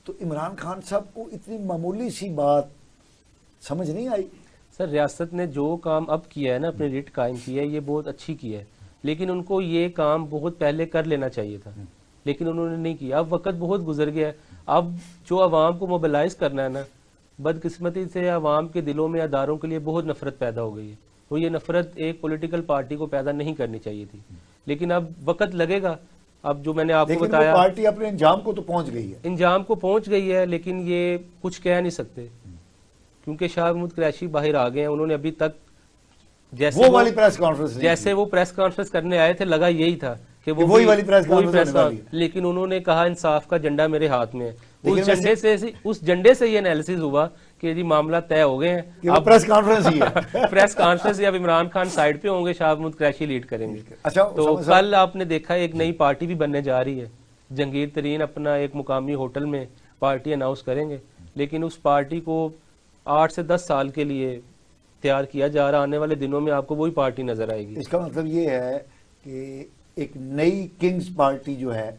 तो इमरान खान साहब को इतनी मामूली सी बात समझ नहीं आई? सर रियासत ने जो काम अब किया है ना, अपनी रिट कायम की है, ये बहुत अच्छी की है, लेकिन उनको ये काम बहुत पहले कर लेना चाहिए था, लेकिन उन्होंने नहीं किया। अब वक्त बहुत गुजर गया है, अब जो अवाम को मोबिलाइज करना है ना, बदकिस्मती से अवाम के दिलों में अदारों के लिए बहुत नफरत पैदा हो गई है। तो ये नफरत एक पॉलिटिकल पार्टी को पैदा नहीं करनी चाहिए थी, लेकिन अब वक्त लगेगा। अब जो मैंने आपको बताया, पार्टी अपने इंजाम को तो पहुंच गई है, इंजाम को पहुंच गई है, लेकिन ये कुछ कह नहीं सकते क्योंकि शाह महमूद कुरैशी बाहर आ गए हैं। उन्होंने अभी तक जैसे वाली प्रेस कॉन्फ्रेंस जैसे वो प्रेस कॉन्फ्रेंस करने आए थे, लगा यही था कि वो वही वाली प्रेस कॉन्फ्रेंस, लेकिन उन्होंने कहा इंसाफ का झंडा मेरे हाथ में है। उस झंडे से ये एनालिसिस हुआ कि जी मामला तय हो गए हैं, अब प्रेस कॉन्फ्रेंस ही है। प्रेस कॉन्फ्रेंस अब इमरान खान साइड पे होंगे, शाह महमूद कुरैशी लीड करेंगे। अच्छा, तो कल आपने देखा एक नई पार्टी भी बनने जा रही है, जंगीर तरीन अपना एक मुकामी होटल में पार्टी अनाउंस करेंगे, लेकिन उस पार्टी को 8 से 10 साल के लिए तैयार किया जा रहा, आने वाले दिनों में आपको वही पार्टी नजर आएगी। इसका मतलब ये है कि एक नई किंग्स पार्टी जो है,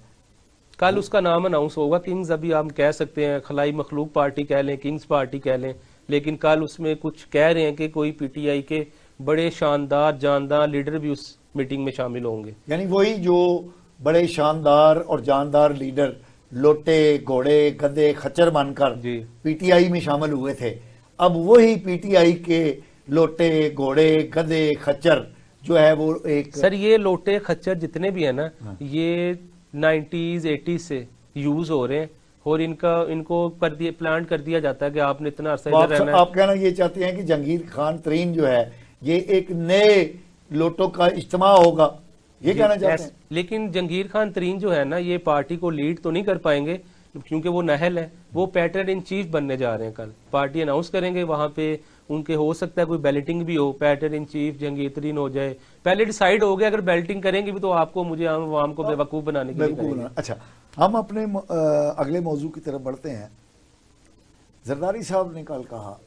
कल उसका नाम अनाउंस होगा। किंग्स अभी हम कह सकते हैं, खलाई मखलूक पार्टी कह लें, किंग्स पार्टी कह लें, लेकिन कल उसमें कुछ कह रहे हैं कि कोई PTI के बड़े शानदार जानदार लीडर भी उस मीटिंग में शामिल होंगे। यानी वही जो बड़े शानदार और जानदार लीडर लोटे घोड़े गधे खच्चर मानकर PTI में शामिल हुए थे, अब वही PTI के लोटे घोड़े गधे खच्चर जो है वो एक, सर ये लोटे खच्चर जितने भी है ना, ये 90s 80s से यूज हो रहे हैं और इनको प्लांट कर दिया जाता है कि आपने इतना अरसा इधर रहना है। आप कहना ये चाहते हैं कि जंगीर खान तरीन जो है ये एक नए लोटों का इज्तिमा होगा, ये कहना चाहते हैं? लेकिन जंगीर खान तरीन जो है ना, ये पार्टी को लीड तो नहीं कर पाएंगे क्योंकि वो नहल है, वो पैटर्न इन चीफ बनने जा रहे हैं। कल पार्टी अनाउंस करेंगे, वहां पे उनके हो सकता है कोई बैलेटिंग भी हो, पैटर्न इन चीफ जंगीर तरीन हो जाए, पहले डिसाइड हो गया। अगर बैलेटिंग करेंगे भी तो आपको मुझे आवाम को बेवकूफ बनाने के लिए। अच्छा, हम अपने अगले मौजू की तरफ बढ़ते हैं। जरदारी साहब ने कल कहा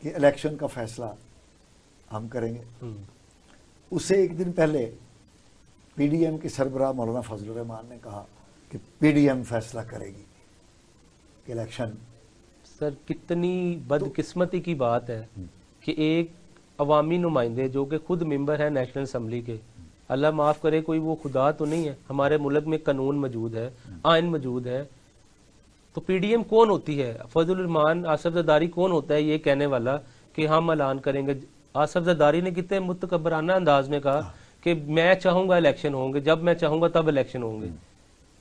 कि इलेक्शन का फैसला हम करेंगे। उससे एक दिन पहले PDM के सरबराह मौलाना फजलुर रहमान ने कहा कि PDM फैसला करेगी कि इलेक्शन। सर कितनी बदकिस्मती की बात है कि एक अवामी नुमाइंदे जो कि खुद मेंबर है नेशनल असम्बली के, अल्लाह माफ करे कोई वो खुदा तो नहीं है, हमारे मुल्क में कानून मौजूद है, आइन मौजूद है, तो PDM कौन होती है? फजलुर रहमान आसफ जरदारी कौन होता है ये कहने वाला कि हम ऐलान करेंगे? आसफ जरदारी ने कितने मुतकब्बराना अंदाज में कहा कि मैं चाहूंगा इलेक्शन होंगे, जब मैं चाहूंगा तब इलेक्शन होंगे।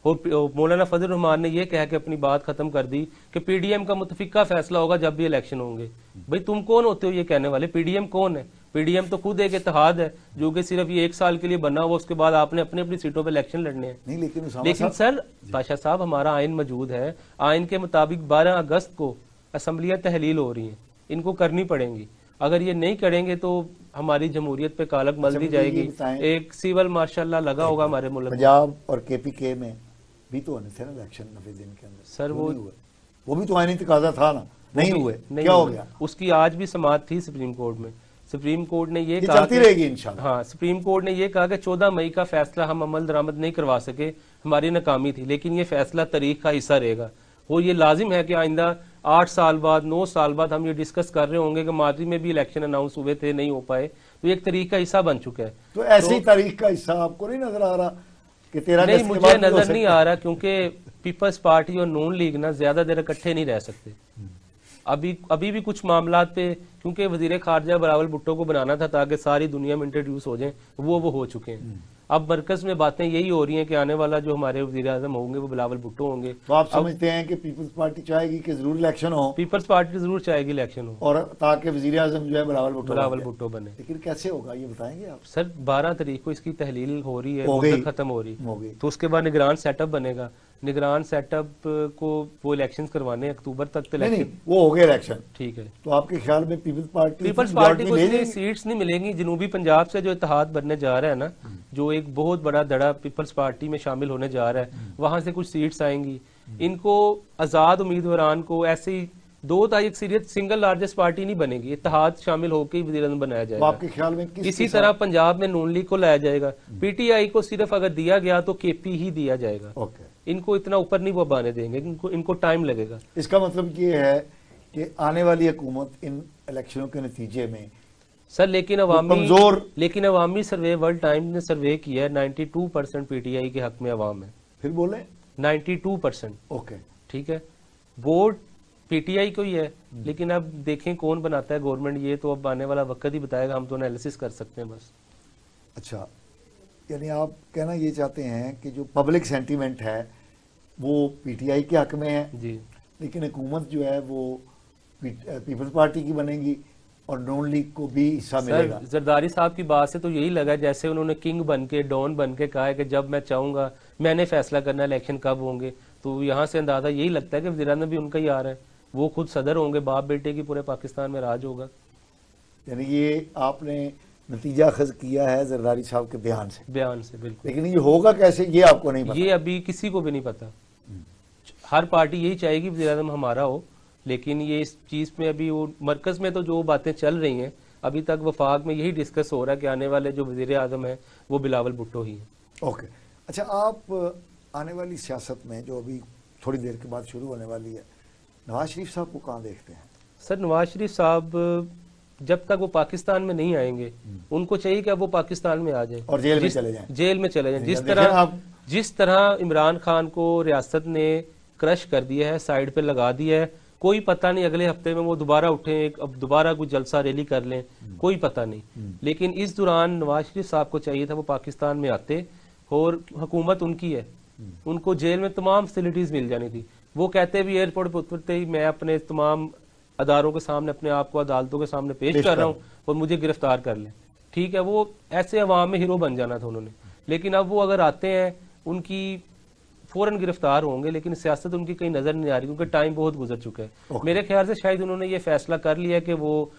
और मौलाना फजलुर रहमान ने यह कह के अपनी बात खत्म कर दी कि PDM का मुतफिका फैसला होगा जब भी इलेक्शन होंगे। भाई तुम कौन होते हो ये कहने वाले? PDM कौन है? PDM तो खुद एक इत्तेहाद है जो कि सिर्फ ये 1 साल के लिए बना हुआ, उसके बाद आपने अपनी अपनी सीटों पे इलेक्शन लड़ने हैं। नहीं, लेकिन सर पाशा साहब हमारा आइन मौजूद है, आइन के मुताबिक 12 अगस्त को असम्बलियां तहलील हो रही हैं, इनको करनी पड़ेंगी। अगर ये नहीं करेंगे तो हमारी जमहूरियत पे कालक मल दी जाएगी। एक सिविल मार्शल लगा होगा हमारे मुल्क में। पंजाब और KPK में भी तो होने थे ना इलेक्शन 90 दिन के अंदर। सर वो भी तो आईनी तकाजा था ना, नहीं हुए, क्या हो गया? उसकी आज भी समाअत थी सुप्रीम कोर्ट में। सुप्रीम कोर्ट ने ये कहा, चलती रहेगी इंशाल्लाह। हाँ, सुप्रीम कोर्ट ने ये कहा कि 14 मई का फैसला हम अमल दरामद नहीं करवा सके, हमारी नाकामी थी, लेकिन ये फैसला तारीख का हिस्सा रहेगा। वो ये लाजिम है कि आइंदा 8 साल बाद 9 साल बाद हम ये डिस्कस कर रहे होंगे कि माजी में भी इलेक्शन अनाउंस हुए थे, नहीं हो पाए, तो एक तारीख का हिस्सा बन चुका है। तो ऐसी तारीख का हिस्सा आपको नहीं नजर आ रहा कि 13 नहीं, मुझे नजर नहीं आ रहा, क्योंकि पीपल्स पार्टी और नून लीग ना ज्यादा देर इकट्ठे नहीं रह सकते। अभी भी कुछ मामलात पे, क्योंकि वजीर खारजा बिलावल भुट्टो को बनाना था ताकि सारी दुनिया में इंट्रोड्यूस हो जाए, वो हो चुके हैं। अब मरकज में बातें यही हो रही हैं कि आने वाला जो हमारे वजीर आजम होंगे वो बिलावल भुट्टो होंगे। तो आप समझते हैं कि पीपल्स पार्टी चाहेगी कि जरूर इलेक्शन हो? पीपल्स पार्टी जरूर चाहेगी इलेक्शन हो, और ताकि वजीर आजम जो है बिलावल भुट्टो बने। लेकिन कैसे होगा ये बताएंगे आप? सर 12 तारीख को इसकी तहलील हो रही है, खत्म हो रही, तो उसके बाद निगरान सेटअप बनेगा। निगरान सेटअप को वो इलेक्शंस करवाने अक्टूबर तक तो नहीं, वो हो गए इलेक्शन, ठीक है। तो आपके ख्याल में पीपल्स पार्टी को इतनी सीट्स नहीं मिलेंगी। जनूबी पंजाब से जो इत्तेहाद बनने जा रहा है ना, जो एक बहुत बड़ा धड़ा पीपल्स पार्टी में शामिल होने जा रहा है, वहां से कुछ सीट्स आएंगी। इनको आजाद उम्मीदवारान को ऐसे ही 2 तारीख सीरियत सिंगल लार्जेस्ट पार्टी नहीं बनेगी, इत्तेहाद शामिल होकर ही वज़ीर आज़म बनाया जाएगा। आपके ख्याल में इसी तरह पंजाब में नून लीग को लाया जाएगा। पीटीआई को सिर्फ अगर दिया गया तो केपी ही दिया जाएगा। इनको इतना ऊपर नहीं वो बाने देंगे, इनको टाइम लगेगा। इसका मतलब ये है कि आने वाली हुकूमत इन इलेक्शनों के नतीजे में सर, लेकिन अवामी सर्वे, वर्ल्ड टाइम ने सर्वे किया है, 92% पीटीआई के हक में अवाम है। फिर बोले 92%। ओके, ठीक है, वोट पीटीआई को ही है, लेकिन अब देखें कौन बनाता है गवर्नमेंट, ये तो अब आने वाला वक्त ही बताएगा। हम तो एनालिसिस कर सकते हैं बस। अच्छा, यानी आप कहना ये चाहते हैं कि जो पब्लिक सेंटीमेंट है वो पीटीआई के हक में है जी, लेकिन हुकूमत जो है वो पीपल्स पार्टी की बनेगी और नून लीग को भी हिस्सा मिलेगा। जरदारी साहब की बात से तो यही लगा जैसे उन्होंने किंग बन के, डॉन बन के कहा है कि जब मैं चाहूंगा मैंने फैसला करना इलेक्शन कब होंगे। तो यहाँ से अंदाजा यही लगता है कि वज़ीर आज़म भी उनका ही आ रहा है, वो खुद सदर होंगे, बाप बेटे की पूरे पाकिस्तान में राज होगा। यानी ये आपने नतीजा अखज़ किया है जरदारी साहब के बयान से? बिल्कुल। लेकिन ये होगा कैसे ये आपको नहीं पता? ये अभी किसी को भी नहीं पता। हर पार्टी यही चाहेगी वज़ीर आज़म हमारा हो, लेकिन ये इस चीज में अभी वो मरकज में तो जो बातें चल रही हैं अभी तक वफाक में यही डिस्कस हो रहा है कि आने वाले जो वज़ीर आज़म है वो बिलावल भुट्टो ही है। ओके, अच्छा, आप आने वाली सियासत में जो अभी थोड़ी देर के बाद शुरू होने वाली है, नवाज शरीफ साहब को कहाँ देखते हैं? सर, नवाज शरीफ साहब जब तक वो पाकिस्तान में नहीं आएंगे उनको चाहिए कि अब वो पाकिस्तान में आ जाए और जेल में चले जाएं। जिस तरह इमरान खान को रियासत ने क्रश कर दिया है, साइड पे लगा दिया है, कोई पता नहीं अगले हफ्ते में वो दोबारा उठे, अब दोबारा कुछ जलसा रैली कर लें, कोई पता नहीं। लेकिन इस दौरान नवाज शरीफ साहब को चाहिए था वो पाकिस्तान में आते, और हुकूमत उनकी है, उनको जेल में तमाम फैसिलिटीज मिल जानी थी। वो कहते भी एयरपोर्ट पर उतरते ही मैं अपने तमाम अदारों के सामने अपने आप को अदालतों के सामने पेश कर रहा हूँ और मुझे गिरफ्तार कर लें। ठीक है, वो ऐसे अवाम में हीरो बन जाना था उन्होंने। लेकिन अब वो अगर आते हैं उनकी फौरन गिरफ्तार होंगे, लेकिन सियासत उनकी कहीं नजर नहीं आ रही क्योंकि टाइम बहुत गुजर चुका है। मेरे ख्याल से शायद उन्होंने ये फैसला कर लिया कि वो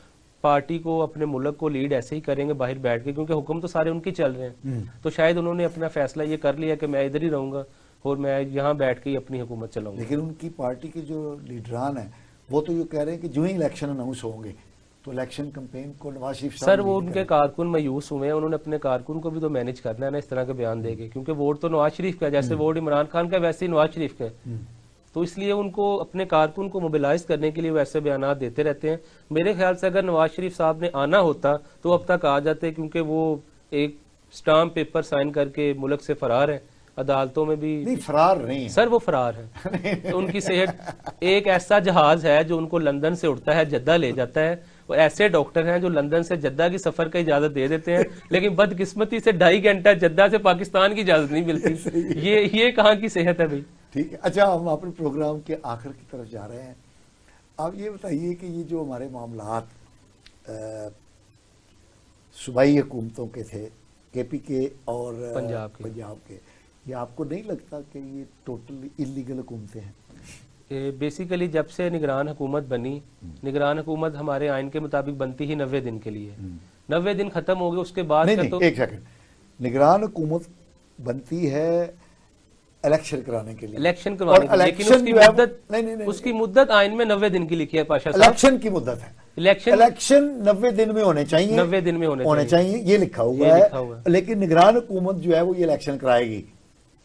पार्टी को, अपने मुल्क को लीड ऐसे ही करेंगे बाहर बैठ के, क्योंकि हुक्म तो सारे उनके चल रहे हैं। तो शायद उन्होंने अपना फैसला ये कर लिया कि मैं इधर ही रहूंगा और मैं यहाँ बैठ के ही अपनी हुकूमत चलाऊंगा। लेकिन उनकी पार्टी के जो लीडरान है वो तो ये कह रहे हैं कि जो ही इलेक्शन अनाउंस होंगे तो इलेक्शन कैंपेन को नवाज शरीफ साहब, सर वो उनके कारकुन मायूस हुए हैं, उन्होंने अपने कारकुन को भी तो मैनेज करना है ना इस तरह के बयान देके, क्योंकि वोट तो नवाज शरीफ का, जैसे वोट इमरान खान का वैसे ही नवाज शरीफ का है। तो इसलिए उनको अपने कारकुन को मोबिलाइज करने के लिए वैसे बयान देते रहते हैं। मेरे ख्याल से अगर नवाज शरीफ साहब ने आना होता तो अब तक आ जाते, क्योंकि वो एक स्टाम्प पेपर साइन करके मुल्क से फरार है, अदालतों में भी नहीं, फरार नहीं है सर, वो फरार है। तो उनकी सेहत, एक ऐसा जहाज है जो उनको लंदन से उड़ता है जद्दा ले जाता है, और ऐसे डॉक्टर हैं जो लंदन से जद्दा की सफर का इजाजत दे देते हैं, लेकिन बदकिस्मती से 2.5 घंटा जद्दा से पाकिस्तान की इजाजत नहीं मिलती। ये कहाँ की सेहत है भाई? ठीक है, अच्छा, हम अपने प्रोग्राम के आखिर की तरफ जा रहे हैं। आप ये बताइए कि ये जो हमारे मामलात सूबाई हुकूमतों के थे, केपी के और पंजाब के, ये आपको नहीं लगता कि ये टोटली इलीगल हुकूमतें हैं? बेसिकली जब से निगरान हुकूमत बनी, निगरान हुकूमत हमारे आइन के मुताबिक बनती ही 90 दिन के लिए। 90 दिन खत्म हो गए उसके बाद तो एक सेकंड, निगरान हुकूमत बनती है इलेक्शन कराने के लिए, इलेक्शन करवाने के लिए, लेकिन उसकी मुद्दत आइन में 90 दिन की लिखी है पाशा साहब। इलेक्शन की मुद्दत है, इलेक्शन 90 दिन में होने चाहिए, 90 दिन में होने चाहिए, ये लिखा हुआ है। लेकिन निगरान हुकूमत जो है वो ये इलेक्शन कराएगी,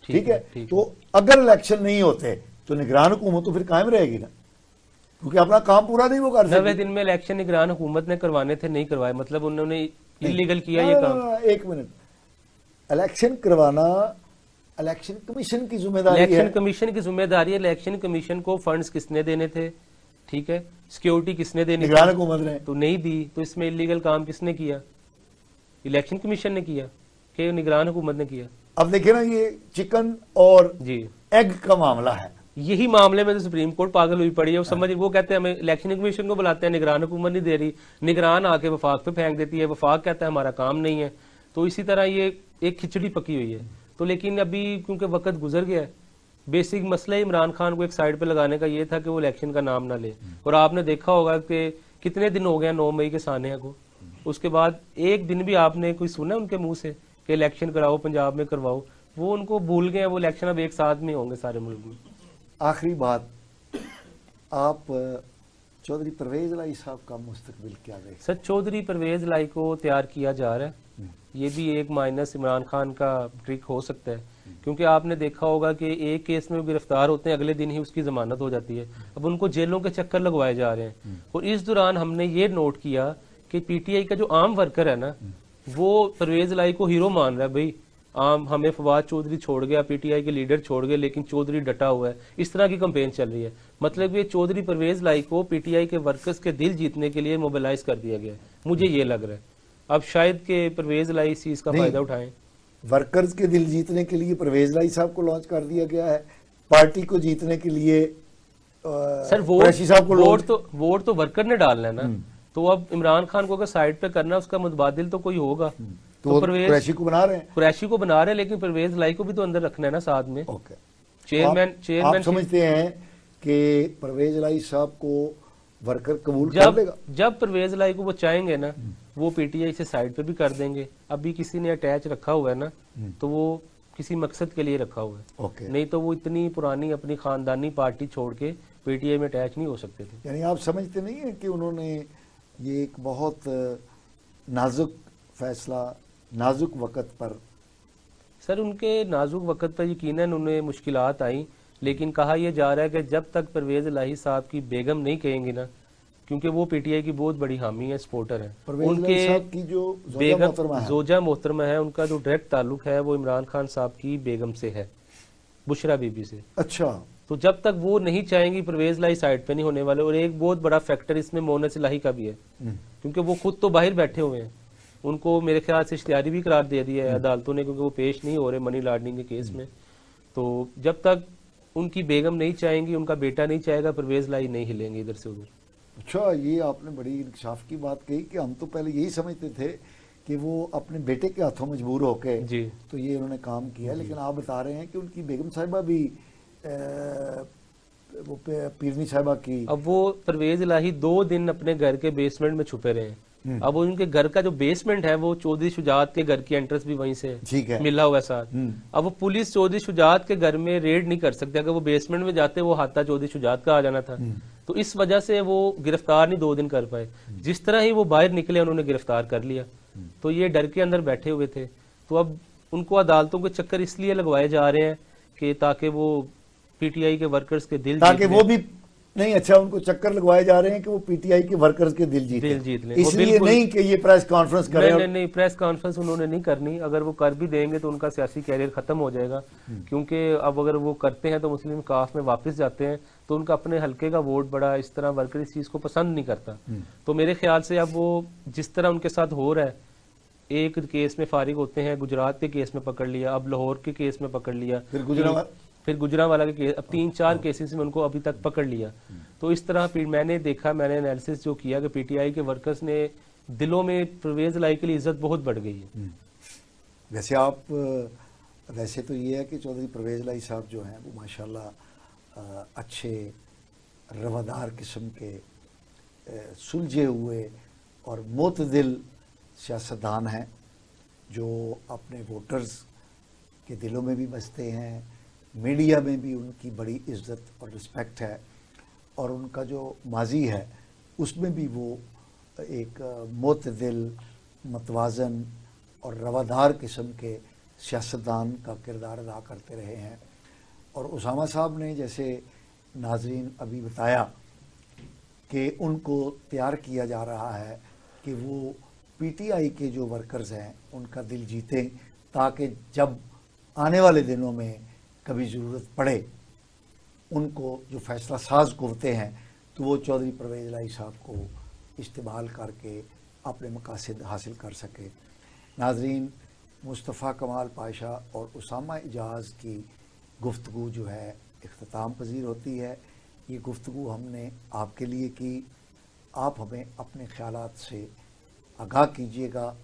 ठीक है। तो अगर इलेक्शन नहीं होते तो निगरान हुकूमत तो फिर कायम रहेगी ना, क्योंकि अपना काम पूरा नहीं वो कर सकती। 90 दिन में इलेक्शन निगरान हुकूमत ने करवाने थे, नहीं करवाए, मतलब उन्होंने इलीगल किया ये काम। एक मिनट, इलेक्शन करवाना इलेक्शन कमीशन की जिम्मेदारी इलेक्शन है। कमीशन की जिम्मेदारी है। इलेक्शन कमीशन को फंड्स किसने देने थे, ठीक है, सिक्योरिटी किसने देनी निगरान थी, हुकूमत ने तो नहीं दी, तो इसमें इलीगल काम किसने किया? इलेक्शन कमीशन ने किया कि निगरान हुकूमत ने किया? अब देखिए ना, ये चिकन और जी, एग का मामला है। यही मामले में तो सुप्रीम कोर्ट पागल हुई पड़ी है। वो समझ, वो कहते हैं हमें इलेक्शन कमीशन को बुलाते हैं, निगरान हुकूमत नहीं दे रही, निगरान आके वफाक पे फेंक देती है, वफाक कहता है हमारा काम नहीं है। तो इसी तरह ये एक खिचड़ी पकी हुई है। तो लेकिन अभी क्योंकि वक्त गुजर गया है, बेसिक मसला इमरान खान को एक साइड पे लगाने का ये था कि वो इलेक्शन का नाम ना ले। और आपने देखा होगा कि कितने दिन हो गए 9 मई के सानिया को, उसके बाद एक दिन भी आपने कोई सुना उनके मुंह से कि इलेक्शन कराओ, पंजाब में करवाओ? वो उनको भूल गए, वो इलेक्शन अब एक साथ में होंगे सारे मुल्क में। आखिरी बात, आप चौधरी परवेज लाई साहब का मुस्तकबिल क्या देख? सर, चौधरी परवेज लाई को तैयार किया जा रहा है। ये भी एक माइनस इमरान खान का ट्रिक हो सकता है, क्योंकि आपने देखा होगा कि एक केस में वो गिरफ्तार होते हैं, अगले दिन ही उसकी जमानत हो जाती है। अब उनको जेलों के चक्कर लगवाए जा रहे हैं। और इस दौरान हमने ये नोट किया कि पीटीआई का जो आम वर्कर है ना, वो परवेज लाई को हीरो मान रहा है। भाई आम हमें फवाद चौधरी छोड़ गया, पीटीआई के लीडर छोड़ गए, लेकिन चौधरी डटा हुआ है। इस तरह की कंपेन चल रही है। मतलब ये चौधरी परवेज लाई को पीटीआई के वर्कर्स के दिल जीतने के लिए मोबिलाइज कर दिया गया है, मुझे ये लग रहा है। अब शायद के परवेज लाई इस चीज का फायदा उठाएं। वर्कर्स के दिल जीतने के लिए परवेज लाई साहब को लॉन्च कर दिया गया है, पार्टी को जीतने के लिए सर वोट तो वर्कर ने डालना है ना। तो अब इमरान खान को अगर साइड पे करना है, उसका मुतबादिल तो कोई होगा। तो कुरैशी को बना रहे हैं, कुरैशी को बना रहे हैं, लेकिन परवेज लाई को भी तो अंदर रखना है ना साथ में। ओके। चेयरमैन आप समझते हैं कि परवेज लाई साहब को वर्कर कबूल कर लेगा? जब परवेज लाई को वो चाहेंगे ना, वो पीटीआई से साइड पे भी कर देंगे। अभी किसी ने अटैच रखा हुआ है ना, तो वो किसी मकसद के लिए रखा हुआ है। ओके। नहीं तो वो इतनी पुरानी अपनी खानदानी पार्टी छोड़ के पीटीआई में अटैच नहीं हो सकते थे। यानी आप समझते नहीं है कि उन्होंने ये एक बहुत नाजुक फैसला नाजुक वक्त पर? सर, उनके नाजुक वक्त पर यकीनन उन्हें मुश्किलात आई, लेकिन कहा यह जा रहा है कि जब तक परवेज इलाही साहब की बेगम नहीं कहेंगे ना, क्योंकि वो पीटीआई की बहुत बड़ी हामी है, सपोर्टर है, उनके की जो बेगम जोजा मोहतरमा है, उनका जो डायरेक्ट ताल्लुक है वो इमरान खान साहब की बेगम से है, बुशरा बीबी से। अच्छा। तो जब तक वो नहीं चाहेंगी, परवेज इलाही साइड पे नहीं होने वाले। और एक बहुत बड़ा फैक्टर इसमें मोनस इलाही का भी है, क्योंकि वो खुद तो बाहर बैठे हुए हैं। उनको मेरे ख्याल से इश्तिहारी भी करार दे दिया है अदालतों ने, क्योंकि वो पेश नहीं हो रहे मनी लॉन्ड्रिंग के केस में। तो जब तक उनकी बेगम नहीं चाहेंगी, उनका बेटा नहीं चाहेगा, परवेज इलाही नहीं हिलेंगे इधर से उधर। अच्छा, ये आपने बड़ी इंसाफ की बात कही कि हम तो पहले यही समझते थे कि वो अपने बेटे के हाथों मजबूर होके जी तो ये उन्होंने काम किया, लेकिन आप बता रहे हैं कि उनकी बेगम साहिबा भी वो पीरनी साहिबा की। अब वो परवेज इलाही 2 दिन अपने घर के बेसमेंट में छुपे रहे हैं। अब उनके घर का जो बेसमेंट है वो चौधरी शुजात के घर की एंट्रेंस भी वहीं से है, ठीक है, मिला हुआ साथ। अब वो पुलिस चौधरी शुजात के घर में रेड नहीं कर सकते। अगर वो बेसमेंट में जाते, वो हाथा चौधरी शुजात का आ जाना था। तो इस वजह से वो गिरफ्तार नहीं 2 दिन कर पाए। जिस तरह ही वो बाहर निकले, उन्होंने गिरफ्तार कर लिया। तो ये डर के अंदर बैठे हुए थे। तो अब उनको अदालतों के चक्कर इसलिए लगवाए जा रहे हैं कि ताकि वो पीटीआई के वर्कर्स के दिल, ताकि वो भी नहीं, अच्छा, उनको चक्कर लगवाए जा रहे हैं कि वो पीटीआई के वर्कर्स के दिल जीत लें। इसलिए नहीं कि ये प्रेस कॉन्फ्रेंस करें। नहीं, प्रेस कॉन्फ्रेंस उन्होंने नहीं करनी। अगर वो कर भी देंगे तो उनका सियासी कैरियर खत्म हो जाएगा, क्योंकि अब अगर वो करते हैं तो मुस्लिम काफ में वापस जाते हैं, तो उनका अपने हल्के का वोट बड़ा, इस तरह वर्कर इस चीज को पसंद नहीं करता। तो मेरे ख्याल से अब वो जिस तरह उनके साथ हो रहा है, एक केस में फारिग होते हैं, गुजरात के केस में पकड़ लिया, अब लाहौर के केस में पकड़ लिया, फिर गुजरांवाला के केस, अब 3-4 केसेस में उनको अभी तक पकड़ लिया। तो इस तरह मैंने एनालिसिस जो किया कि पीटीआई के वर्कर्स ने दिलों में परवेज इलाही के लिए इज्जत बहुत बढ़ गई है। वैसे तो ये है कि चौधरी परवेज इलाही साहब जो हैं वो माशाल्लाह अच्छे रवादार किस्म के सुलझे हुए और मोतदिल सियासतदान हैं, जो अपने वोटर्स के दिलों में भी बसते हैं, मीडिया में भी उनकी बड़ी इज्जत और रिस्पेक्ट है, और उनका जो माजी है उसमें भी वो एक मोतदिल, मतवाजन और रवादार किस्म के सियासतदान का किरदार अदा करते रहे हैं। और उसामा साहब ने, जैसे नाजरीन अभी बताया, कि उनको तैयार किया जा रहा है कि वो पीटीआई के जो वर्कर्स हैं उनका दिल जीतें, ताकि जब आने वाले दिनों में कभी ज़रूरत पड़े उनको जो फैसला साज कुव्वतें हैं तो वो चौधरी परवेज़ इलाही साहब को इस्तेमाल करके अपने मकासद हासिल कर सके। नाजरीन, मुस्तफ़ा कमाल पाशा और उसामा इजाज़ की गुफ्तगू जो है इख्तिताम पजीर होती है। ये गुफ्तगू हमने आपके लिए की। आप हमें अपने ख़यालात से आगाह कीजिएगा।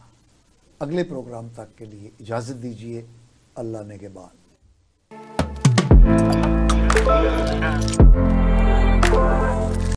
अगले प्रोग्राम तक के लिए इजाज़त दीजिए। अल्लाह नेगहबान।